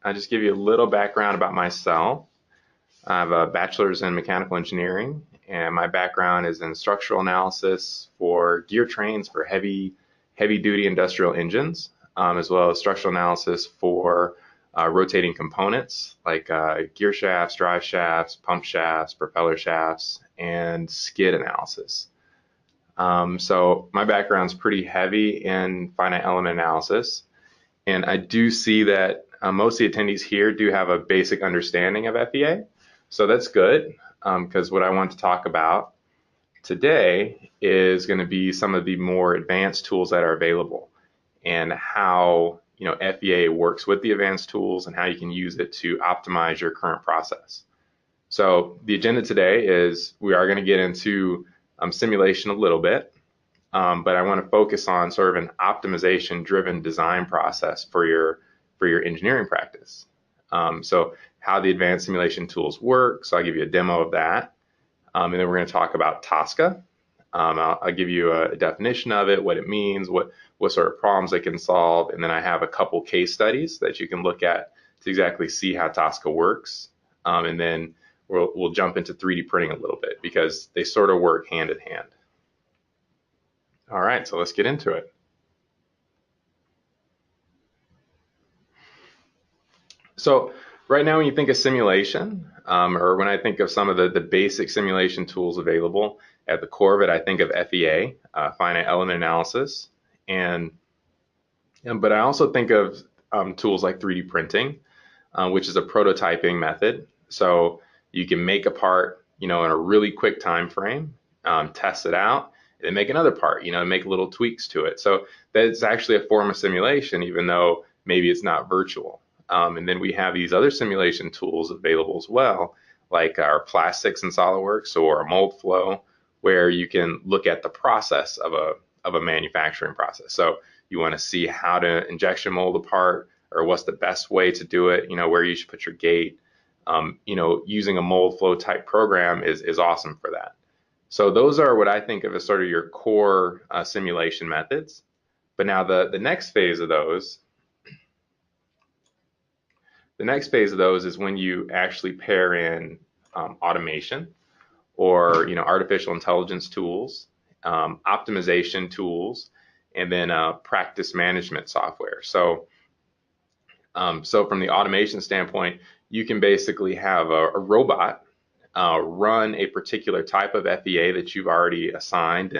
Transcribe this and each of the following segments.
I'll just give you a little background about myself. I have a bachelor's in mechanical engineering, and my background is in structural analysis for gear trains for heavy duty industrial engines, as well as structural analysis for rotating components like gear shafts, drive shafts, pump shafts, propeller shafts, and skid analysis. So my background's pretty heavy in finite element analysis, and I do see that most of the attendees here do have a basic understanding of FEA. So that's good, because what I want to talk about today is going to be some of the more advanced tools that are available and how FEA works with the advanced tools and how you can use it to optimize your current process. So the agenda today is we are going to get into simulation a little bit, but I want to focus on sort of an optimization-driven design process for your engineering practice. So how the advanced simulation tools work. So I'll give you a demo of that. And then we're going to talk about Tosca. I'll give you a definition of it, what it means, what sort of problems it can solve. And then I have a couple case studies that you can look at to exactly see how Tosca works. And then we'll jump into 3D printing a little bit because they sort of work hand in hand. All right, so let's get into it. So right now when you think of simulation, or when I think of some of the basic simulation tools available, at the core of it, I think of FEA, finite element analysis, but I also think of tools like 3D printing, which is a prototyping method. So you can make a part, in a really quick time frame, test it out, and then make another part, make little tweaks to it. So that's actually a form of simulation, even though maybe it's not virtual. And then we have these other simulation tools available as well, like our plastics in SolidWorks or a Moldflow, where you can look at the process of a manufacturing process. So you want to see how to injection mold a part, or what's the best way to do it, where you should put your gate. Using a Moldflow type program is awesome for that. So those are what I think of as sort of your core simulation methods. But now the next phase of those, is when you actually pair in automation or artificial intelligence tools, optimization tools, and then practice management software. So from the automation standpoint, you can basically have a robot run a particular type of FEA that you've already assigned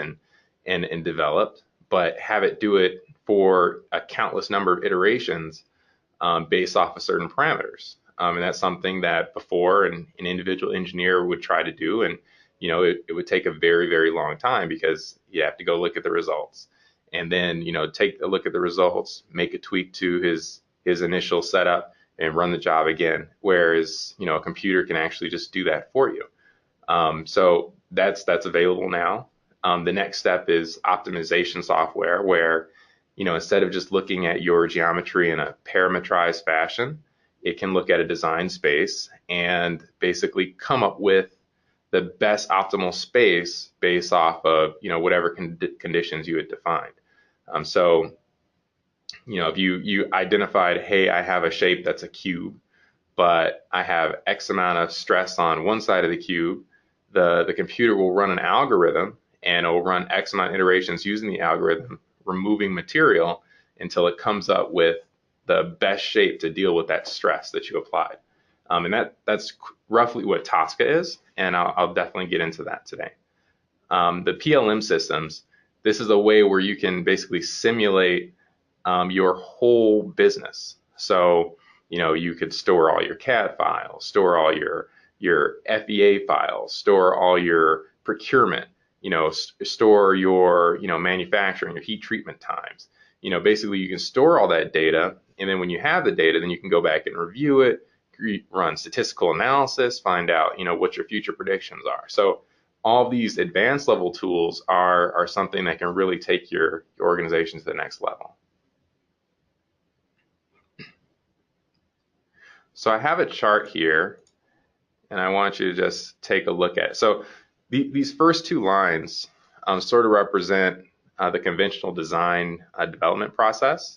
and developed, but have it do it for a countless number of iterations based off of certain parameters. And that's something that before an individual engineer would try to do, and it would take a very, very long time because you have to go look at the results and then take a look at the results, make a tweak to his initial setup, and run the job again. Whereas a computer can actually just do that for you. So that's available now. The next step is optimization software, where instead of just looking at your geometry in a parametrized fashion, it can look at a design space and basically come up with the best optimal space based off of whatever conditions you had defined. So if you identified, hey, I have a shape that's a cube, but I have X amount of stress on one side of the cube, the computer will run an algorithm and it'll run X amount of iterations using the algorithm, removing material until it comes up with the best shape to deal with that stress that you applied. And that's roughly what Tosca is, and I'll definitely get into that today. The PLM systems, this is a way where you can basically simulate your whole business. So you could store all your CAD files, store all your FEA files, store all your procurement, store your manufacturing, your heat treatment times. Basically you can store all that data, and then when you have the data, then you can go back and review it, run statistical analysis, find out what your future predictions are. So all these advanced level tools are something that can really take your organization to the next level. So I have a chart here, and I want you to just take a look at it. So these first two lines sort of represent the conventional design development process.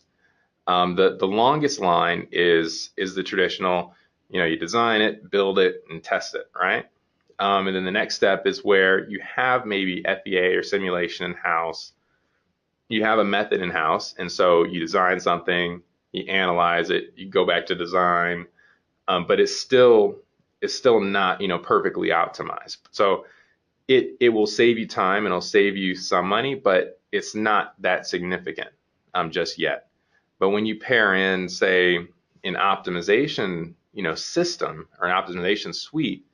The longest line is the traditional, you design it, build it, and test it, right? And then the next step is where you have maybe FEA or simulation in-house. You have a method in-house, and so you design something, you analyze it, you go back to design, but it's still not perfectly optimized. So it will save you time and it'll save you some money, but it's not that significant just yet. But when you pair in, say, an optimization system or an optimization suite,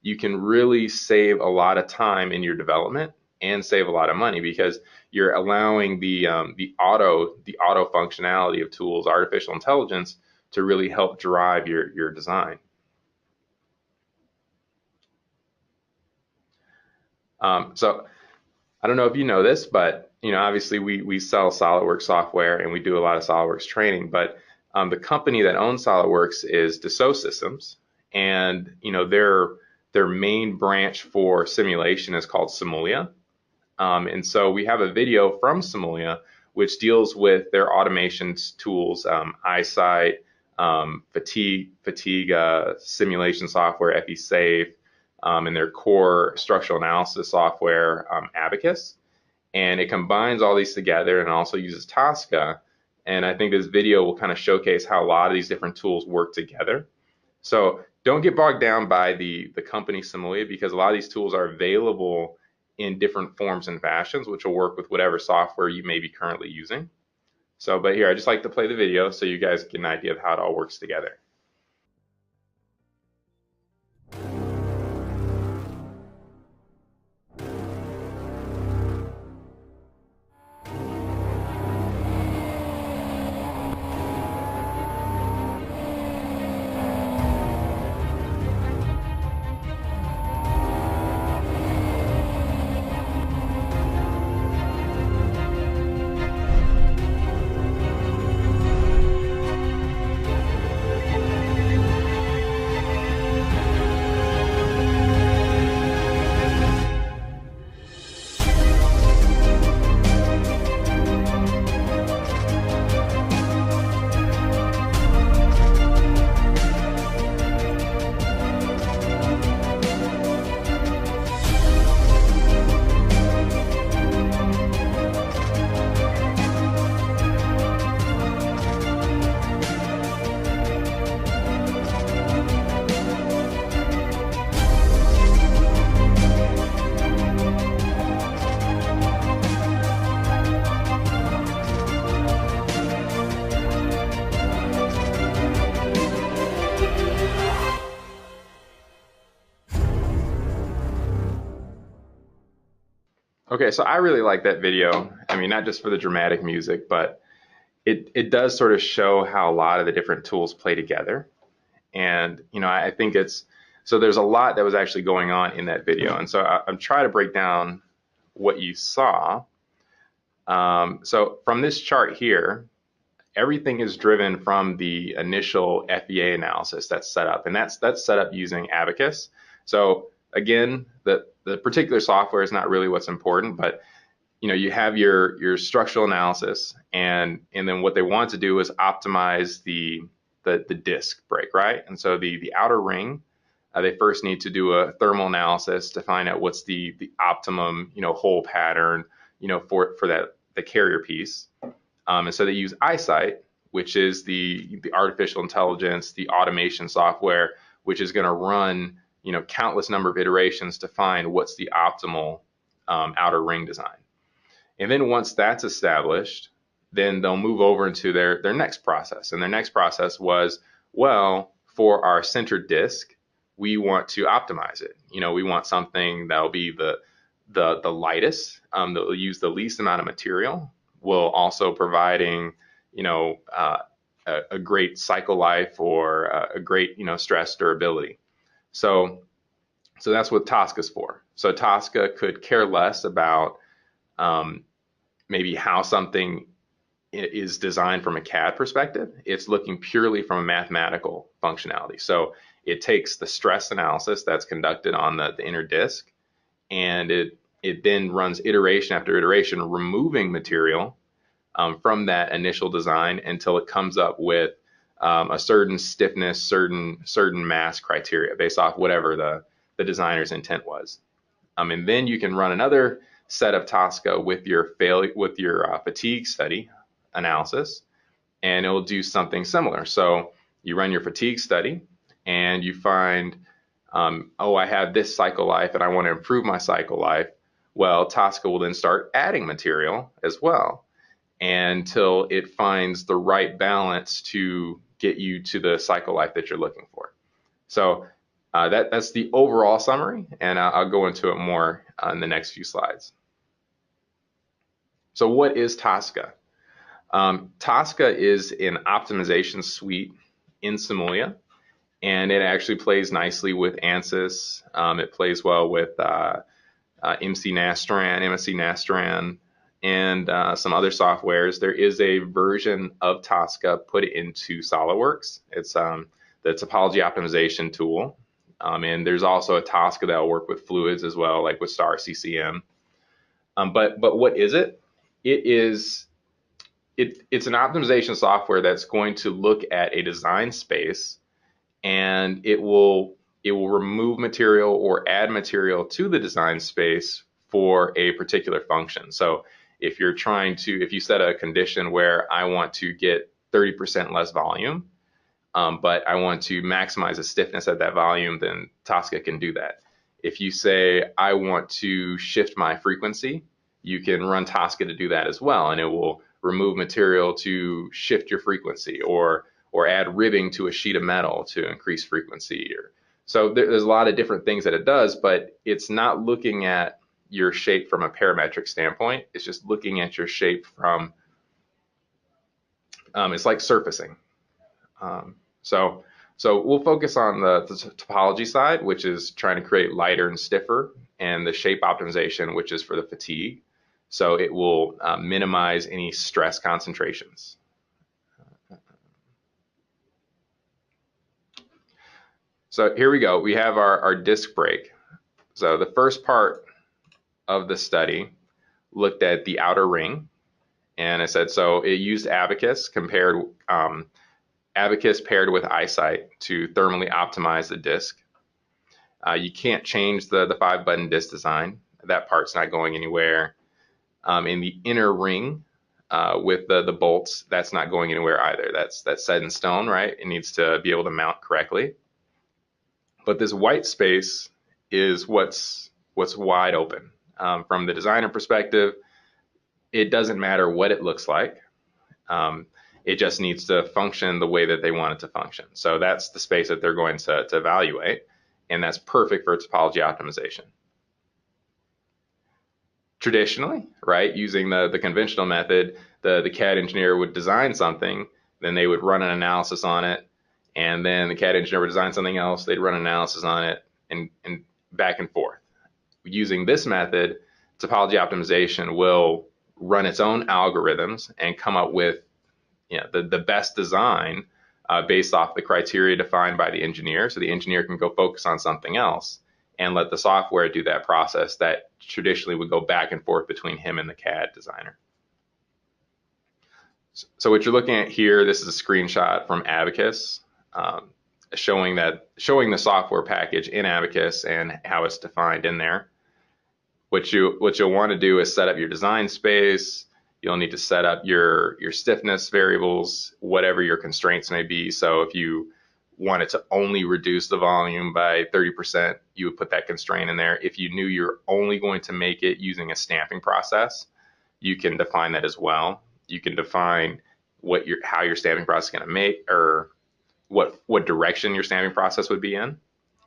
you can really save a lot of time in your development and save a lot of money because you're allowing the auto functionality of tools, artificial intelligence, to really help drive your design. So I don't know if you know this, but obviously we sell SolidWorks software and we do a lot of SolidWorks training. But the company that owns SolidWorks is Dassault Systems, and their main branch for simulation is called Simulia. And so we have a video from Simulia which deals with their automation tools, EyeSight, fatigue simulation software, FESafe, and their core structural analysis software, Abacus. And it combines all these together and also uses Tosca. And I think this video will kind of showcase how a lot of these different tools work together. So don't get bogged down by the company Simulia, because a lot of these tools are available in different forms and fashions, which will work with whatever software you may be currently using. So, but here, I just like to play the video so you guys get an idea of how it all works together. Okay, so I really like that video. I mean, not just for the dramatic music, but it does sort of show how a lot of the different tools play together. And I think so there's a lot that was actually going on in that video. And so I'm trying to break down what you saw. So from this chart here, everything is driven from the initial FEA analysis that's set up, and that's set up using Abacus. So again, the particular software is not really what's important, but you have your structural analysis, and then what they want to do is optimize the disk break, right? And so the outer ring, they first need to do a thermal analysis to find out what's the optimum hole pattern for the carrier piece. And so they use EyeSight, which is the artificial intelligence, the automation software, which is going to run countless number of iterations to find what's the optimal outer ring design. And then once that's established, then they'll move over into their next process. And their next process was, well, for our center disk, we want to optimize it. We want something that'll be the lightest, that will use the least amount of material, while also providing a great cycle life or a great stress durability. So that's what Tosca's for. So Tosca could care less about maybe how something is designed from a CAD perspective. It's looking purely from a mathematical functionality. So it takes the stress analysis that's conducted on the inner disk, and it then runs iteration after iteration, removing material from that initial design until it comes up with a certain stiffness, certain mass criteria based off whatever the designer's intent was. And then you can run another set of TSCA with your fatigue study analysis, and it will do something similar. So you run your fatigue study and you find, oh, I have this cycle life and I want to improve my cycle life. Well, TSCA will then start adding material as well until it finds the right balance to get you to the cycle life that you're looking for. So that's the overall summary, and I'll go into it more in the next few slides. So what is TSCA? TSCA is an optimization suite in Simulia, and it actually plays nicely with ANSYS. It plays well with MSC Nastran, and some other softwares. There is a version of TSCA put into SOLIDWORKS. It's the topology optimization tool. And there's also a TSCA that will work with fluids as well, like with STAR CCM. But what is it? It's an optimization software that's going to look at a design space, and it will remove material or add material to the design space for a particular function. So if you set a condition where I want to get 30% less volume, but I want to maximize the stiffness at that volume, then TSCA can do that. If you say I want to shift my frequency, you can run TSCA to do that as well, and it will remove material to shift your frequency, or add ribbing to a sheet of metal to increase frequency. So there's a lot of different things that it does, but it's not looking at your shape from a parametric standpoint. It's just looking at your shape from, it's like surfacing. So we'll focus on the topology side, which is trying to create lighter and stiffer, and the shape optimization, which is for the fatigue. So it will minimize any stress concentrations. So here we go. We have our disc brake. So the first part of the study looked at the outer ring, and I said, so it used Abaqus paired with iSight to thermally optimize the disc. You can't change the 5-button disc design. That part's not going anywhere. In the inner ring with the bolts, that's not going anywhere either. That's set in stone, right? It needs to be able to mount correctly. But this white space is what's wide open. From the designer perspective, it doesn't matter what it looks like. It just needs to function the way that they want it to function. So that's the space that they're going to evaluate, and that's perfect for topology optimization. Traditionally, right, using the conventional method, the CAD engineer would design something, then they would run an analysis on it, and then the CAD engineer would design something else, they'd run an analysis on it, and back and forth. Using this method, topology optimization will run its own algorithms and come up with the best design based off the criteria defined by the engineer. So the engineer can go focus on something else and let the software do that process that traditionally would go back and forth between him and the CAD designer. So what you're looking at here, this is a screenshot from Abaqus, showing the software package in Abaqus and how it's defined in there. What you'll want to do is set up your design space. You'll need to set up your stiffness variables, whatever your constraints may be. So if you wanted to only reduce the volume by 30%, you would put that constraint in there. If you knew you're only going to make it using a stamping process, you can define that as well. You can define how your stamping process is going to make, or what direction your stamping process would be in.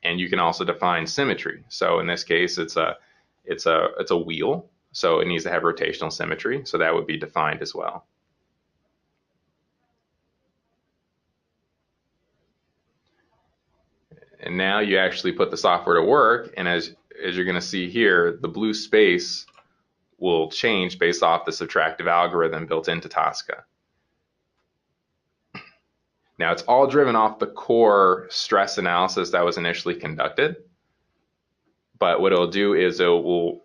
And you can also define symmetry. So in this case, it's a wheel, so it needs to have rotational symmetry. So that would be defined as well. And now you actually put the software to work, and as you're going to see here, the blue space will change based off the subtractive algorithm built into TSCA. Now it's all driven off the core stress analysis that was initially conducted, but what it'll do is it will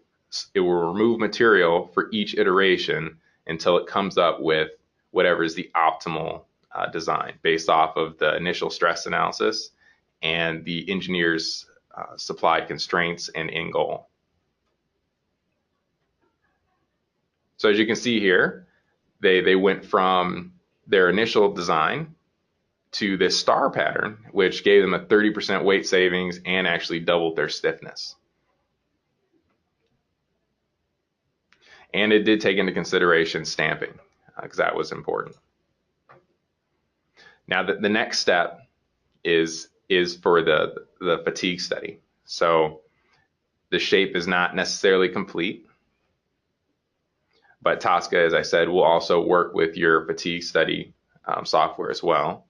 remove material for each iteration until it comes up with whatever is the optimal design based off of the initial stress analysis and the engineer's supplied constraints and end goal. So as you can see here, they went from their initial design to this star pattern, which gave them a 30% weight savings and actually doubled their stiffness. And it did take into consideration stamping, because that was important. Now the next step is for the fatigue study. So the shape is not necessarily complete, but Tosca, as I said, will also work with your fatigue study software as well.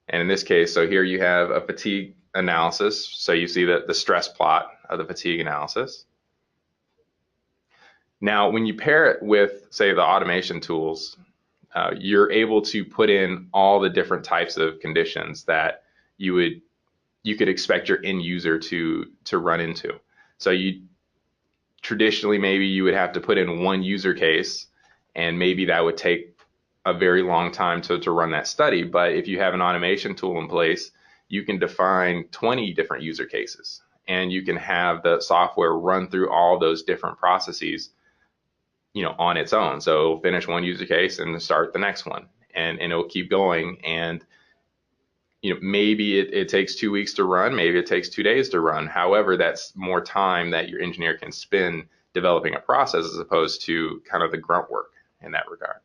And in this case, so here you have a fatigue analysis. So you see the stress plot of the fatigue analysis. Now, when you pair it with, say, the automation tools, you're able to put in all the different types of conditions that you could expect your end user to run into. So traditionally, maybe you would have to put in one user case, and maybe that would take a very long time to run that study. But if you have an automation tool in place, you can define 20 different user cases, and you can have the software run through all those different processes, on its own. So it'll finish one user case and start the next one, and it'll keep going. And maybe it takes 2 weeks to run, maybe it takes 2 days to run. However, that's more time that your engineer can spend developing a process as opposed to kind of the grunt work in that regard.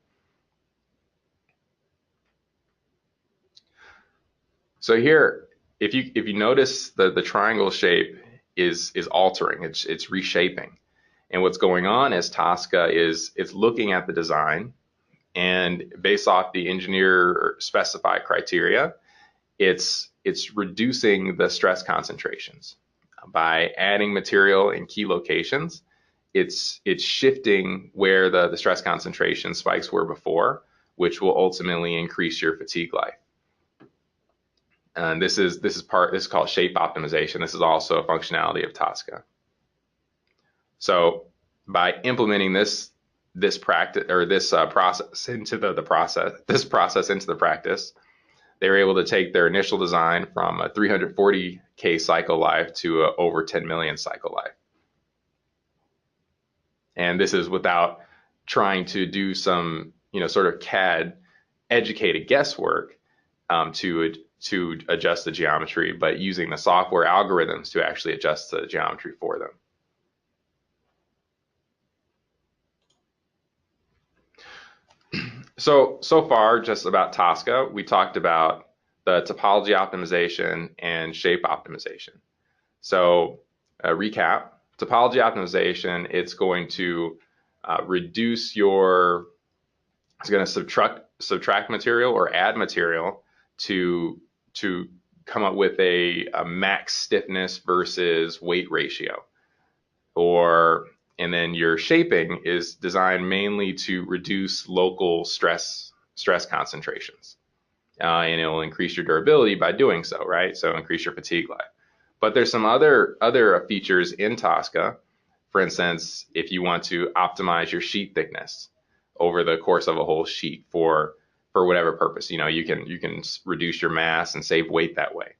So here, if you notice the triangle shape is altering, it's reshaping. And what's going on is Tosca is looking at the design, and based off the engineer specified criteria, it's reducing the stress concentrations. By adding material in key locations, it's shifting where the stress concentration spikes were before, which will ultimately increase your fatigue life. And this is called shape optimization. This is also a functionality of Tosca. So by implementing this practice, or this process into the practice, they were able to take their initial design from a 340K cycle life to over 10 million cycle life. And this is without trying to do some, sort of CAD educated guesswork to adjust the geometry, but using the software algorithms to actually adjust the geometry for them. So far, just about Tosca, we talked about the topology optimization and shape optimization. So recap, topology optimization, it's going to it's going to subtract material or add material to come up with a max stiffness versus weight ratio. And then your shaping is designed mainly to reduce local stress concentrations. And it will increase your durability by doing so, right? So increase your fatigue life. But there's some other features in Tosca. For instance, if you want to optimize your sheet thickness over the course of a whole sheet for whatever purpose, you can reduce your mass and save weight that way.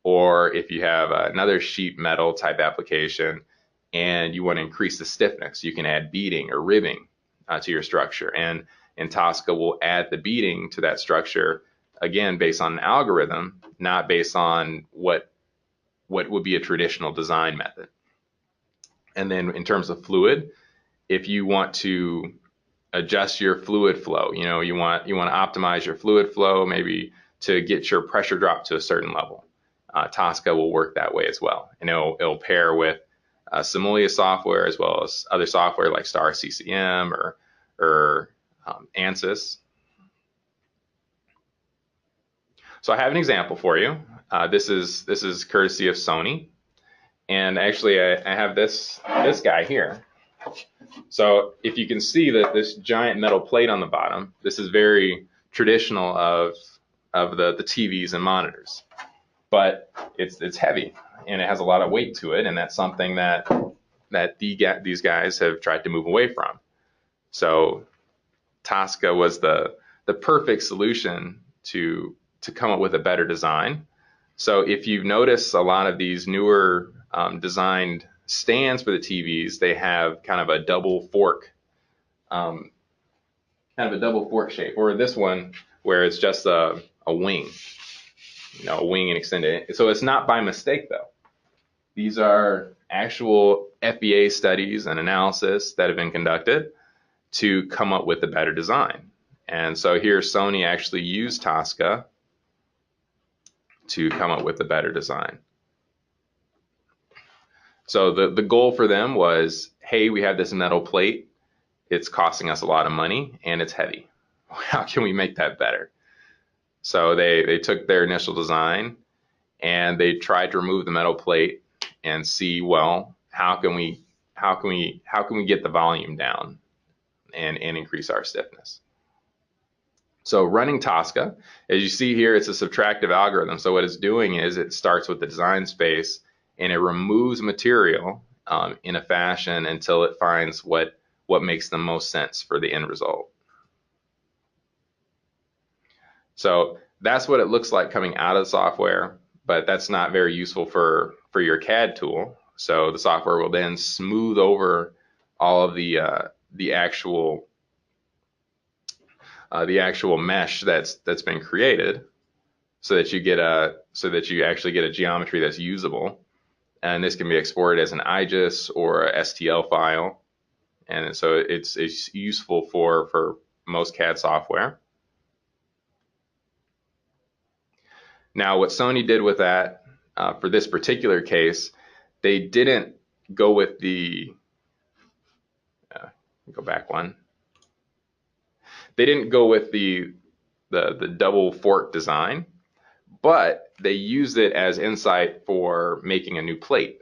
Or if you have another sheet metal type application and you want to increase the stiffness, you can add beading or ribbing to your structure. And Tosca will add the beading to that structure, again, based on an algorithm, not based on what would be a traditional design method. And then in terms of fluid, if you want to adjust your fluid flow, you want to optimize your fluid flow, maybe to get your pressure drop to a certain level, Tosca will work that way as well. And it'll pair with Simulia software as well as other software like Star CCM or ANSYS. So I have an example for you. This is courtesy of Sony, and actually I have this guy here. So if you can see that this giant metal plate on the bottom, this is very traditional of the TVs and monitors, but it's heavy and it has a lot of weight to it, and that's something that these guys have tried to move away from. So Tosca was the perfect solution to come up with a better design. So if you notice a lot of these newer designed stands for the TVs, they have kind of a double fork, shape, or this one where it's just a wing, a wing and extended. So it's not by mistake though. These are actual FEA studies and analysis that have been conducted to come up with a better design. And so here Sony actually used Tosca to come up with a better design. So the goal for them was, hey, we have this metal plate. It's costing us a lot of money and it's heavy. How can we make that better? So they took their initial design and they tried to remove the metal plate and see, well, how can we get the volume down and increase our stiffness? So running Tosca, as you see here, it's a subtractive algorithm. So what it's doing is it starts with the design space and it removes material in a fashion until it finds what makes the most sense for the end result. So that's what it looks like coming out of the software, but that's not very useful for your CAD tool. So the software will then smooth over all of the actual mesh that's been created, so that you actually get a geometry that's usable. And this can be exported as an IGES or a STL file, and so it's useful for most CAD software. Now, what Sony did with that for this particular case, they didn't go with the go back one. They didn't go with the double fork design, but they used it as insight for making a new plate.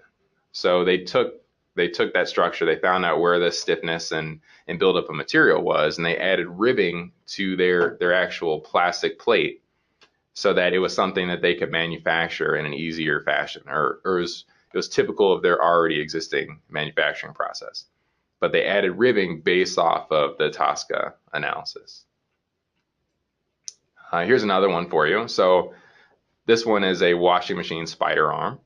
So they took that structure, they found out where the stiffness and buildup of material was, and they added ribbing to their actual plastic plate so that it was something that they could manufacture in an easier fashion, or it was typical of their already existing manufacturing process. But they added ribbing based off of the Tosca analysis. Here's another one for you. So this one is a washing machine spider arm.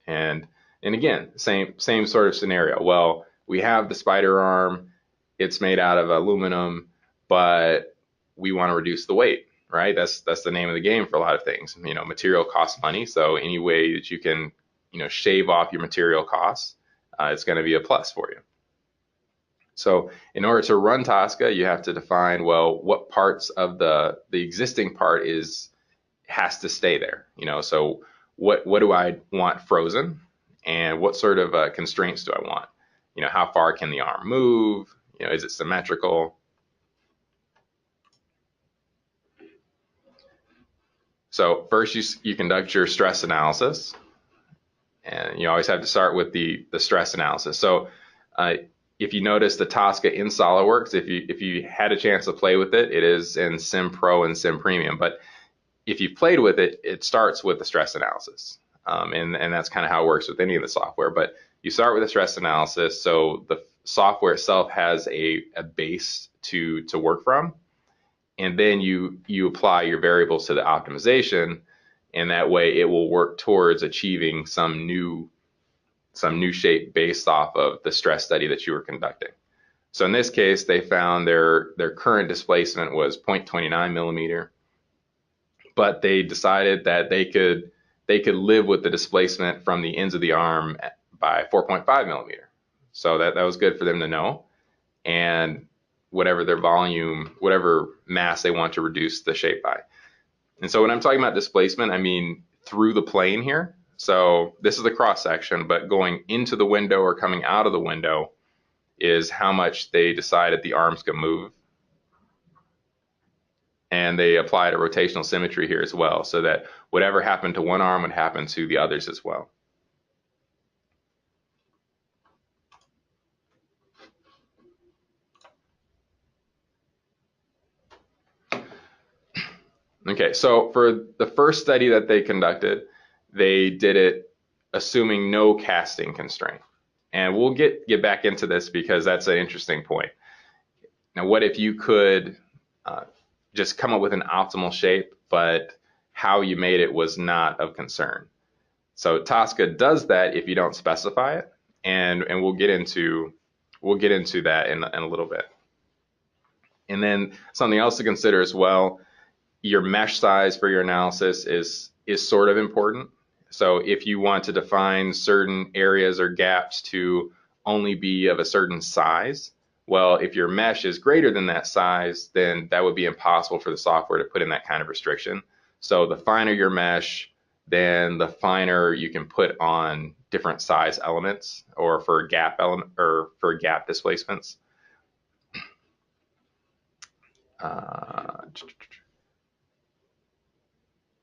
And again, same sort of scenario. Well, we have the spider arm, it's made out of aluminum, but we want to reduce the weight, right? That's the name of the game for a lot of things. Material costs money, so any way that you can, shave off your material costs, it's going to be a plus for you. So in order to run Tosca, you have to define, well, what parts of the existing part has to stay there. So what do I want frozen, and what sort of constraints do I want? How far can the arm move? Is it symmetrical? So first you conduct your stress analysis, and you always have to start with the stress analysis. So if you notice the Tosca in SOLIDWORKS, if you had a chance to play with it, it is in Sim Pro and Sim Premium. But if you've played with it, it starts with the stress analysis. And that's kind of how it works with any of the software. But you start with a stress analysis, so the software itself has a base to work from. And then you apply your variables to the optimization, and that way it will work towards achieving some new shape based off of the stress study that you were conducting. So in this case, they found their current displacement was 0.29 millimeter, but they decided that they could live with the displacement from the ends of the arm by 4.5 millimeter. So that was good for them to know. And whatever their volume, whatever mass they want to reduce the shape by. And so when I'm talking about displacement, I mean through the plane here. So this is the cross section, but going into the window or coming out of the window is how much they decided the arms could move. And they applied a rotational symmetry here as well, so that whatever happened to one arm would happen to the others as well. Okay, so for the first study that they conducted, they did it assuming no casting constraint. And we'll get back into this because that's an interesting point. Now, what if you could just come up with an optimal shape, but how you made it was not of concern? So Tosca does that if you don't specify it, and we'll get into that in a little bit. And then something else to consider as well, your mesh size for your analysis is sort of important. So if you want to define certain areas or gaps to only be of a certain size, well, if your mesh is greater than that size, then that would be impossible for the software to put in that kind of restriction. So the finer your mesh, then the finer you can put on different size elements or for gap element or for gap displacements.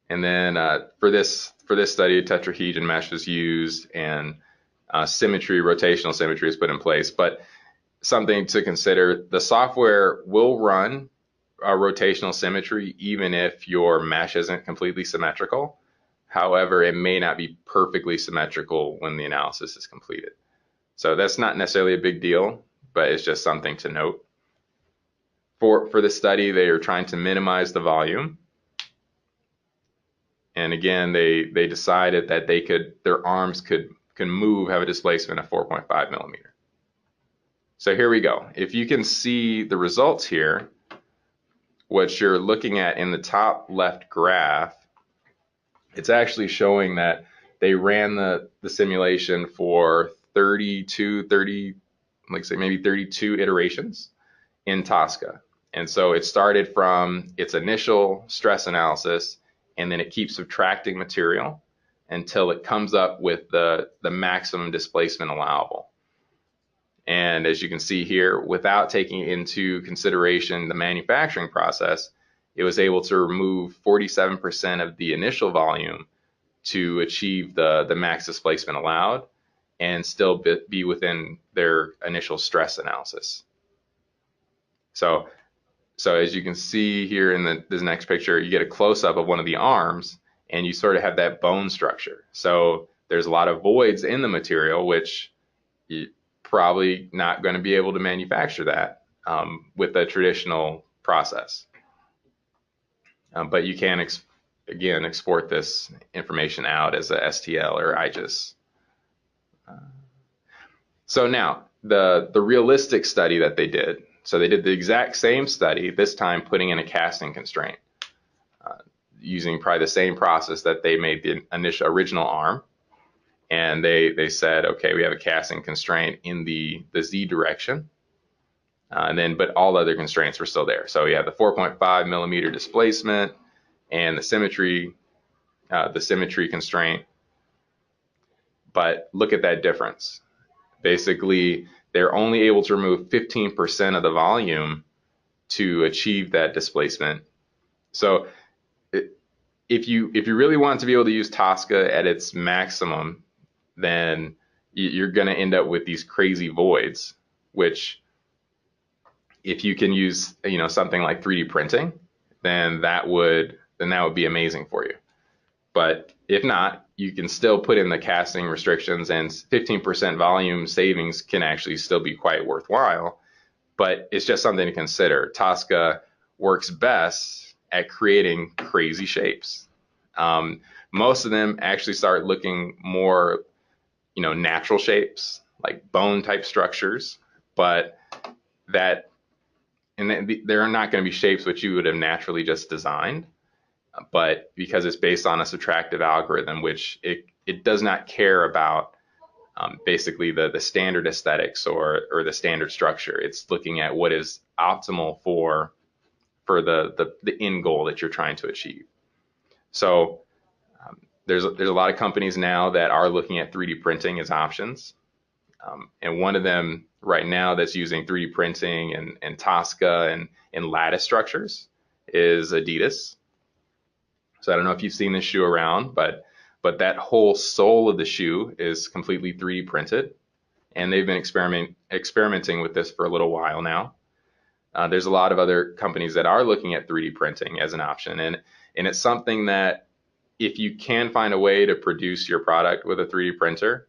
And then for this study, tetrahedron mesh was used, and symmetry, rotational symmetry is put in place. But something to consider, the software will run a rotational symmetry even if your mesh isn't completely symmetrical. However, it may not be perfectly symmetrical when the analysis is completed. So that's not necessarily a big deal, but it's just something to note. For the study, they are trying to minimize the volume. And again, they decided that their arms can move, have a displacement of 4.5 millimeter. So here we go. If you can see the results here, what you're looking at in the top left graph, it's actually showing that they ran the simulation for 30, like say maybe 32 iterations in Tosca. And so it started from its initial stress analysis, and then it keeps subtracting material until it comes up with the maximum displacement allowable. And as you can see here, without taking into consideration the manufacturing process, it was able to remove 47% of the initial volume to achieve the max displacement allowed and still be within their initial stress analysis. So as you can see here in this next picture, you get a close-up of one of the arms, and you sort of have that bone structure. So there's a lot of voids in the material, which you probably not going to be able to manufacture that with a traditional process. But you can, again, export this information out as a STL or IGES. So now, the realistic study that they did, so they did the exact same study, this time putting in a casting constraint, using probably the same process that they made the original arm. And they said, okay, we have a casting constraint in the Z direction. But all other constraints were still there. So you have the 4.5 millimeter displacement and the symmetry constraint. But look at that difference. Basically, they're only able to remove 15% of the volume to achieve that displacement. So if you really want to be able to use Tosca at its maximum, then you're going to end up with these crazy voids, which if you can use something like 3D printing, then that would be amazing for you. But if not, you can still put in the casting restrictions, and 15% volume savings can actually still be quite worthwhile. But it's just something to consider. Tosca works best at creating crazy shapes. Most of them actually start looking more, natural shapes, like bone type structures, but they're not going to be shapes which you would have naturally just designed. But because it's based on a subtractive algorithm, which it does not care about basically the standard aesthetics or the standard structure. It's looking at what is optimal for the end goal that you're trying to achieve. So there's a lot of companies now that are looking at 3D printing as options. And one of them right now that's using 3D printing and Tosca and lattice structures is Adidas. So I don't know if you've seen this shoe around, but that whole sole of the shoe is completely 3D printed, and they've been experimenting with this for a little while now. There's a lot of other companies that are looking at 3D printing as an option, and it's something that if you can find a way to produce your product with a 3D printer,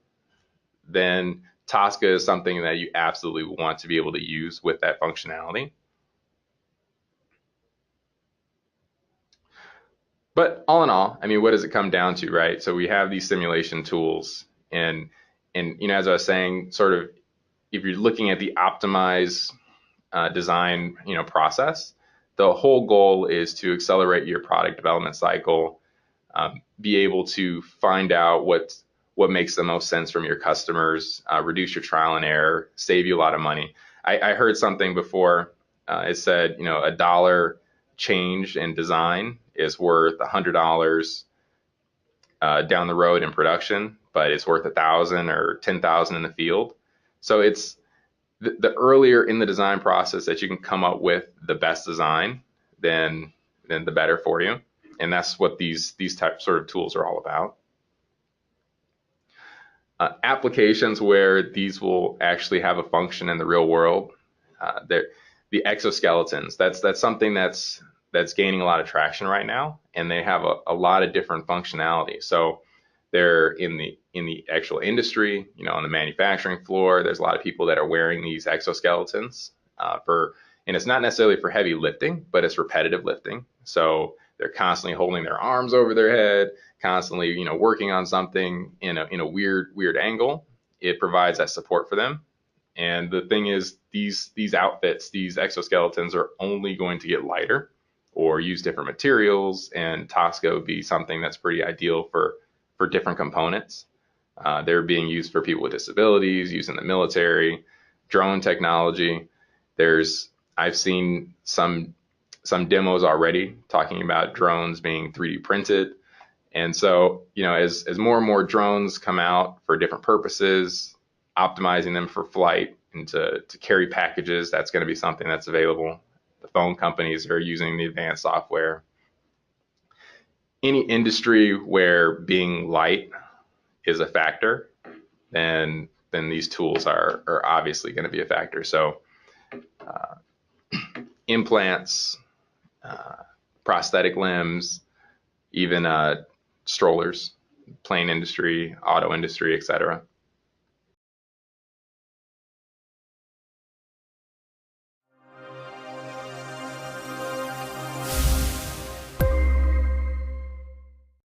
then Tosca is something that you absolutely want to be able to use with that functionality. But all in all, I mean, what does it come down to, right? So we have these simulation tools, and as I was saying, sort of, if you're looking at the optimized design, process, the whole goal is to accelerate your product development cycle, be able to find out what makes the most sense from your customers, reduce your trial and error, save you a lot of money. I heard something before. It said, a dollar change in design is worth $100 down the road in production, but it's worth 1,000 or 10,000 in the field. So it's the earlier in the design process that you can come up with the best design, then the better for you. And that's what these type sort of tools are all about. Applications where these will actually have a function in the real world. The exoskeletons. That's something that's gaining a lot of traction right now, and they have a lot of different functionality. So they're in the actual industry, on the manufacturing floor. There's a lot of people that are wearing these exoskeletons and it's not necessarily for heavy lifting, but it's repetitive lifting. So they're constantly holding their arms over their head, constantly, working on something in a weird angle. It provides that support for them. And the thing is, these outfits, these exoskeletons, are only going to get lighter or use different materials, and Tosca would be something that's pretty ideal for different components. They're being used for people with disabilities, used in the military, drone technology. I've seen some demos already talking about drones being 3D printed. And so, as more and more drones come out for different purposes, optimizing them for flight and to carry packages, that's going to be something that's available. The phone companies are using the advanced software. Any industry where being light is a factor, then these tools are obviously going to be a factor. So implants, prosthetic limbs, even strollers, plane industry, auto industry, etc.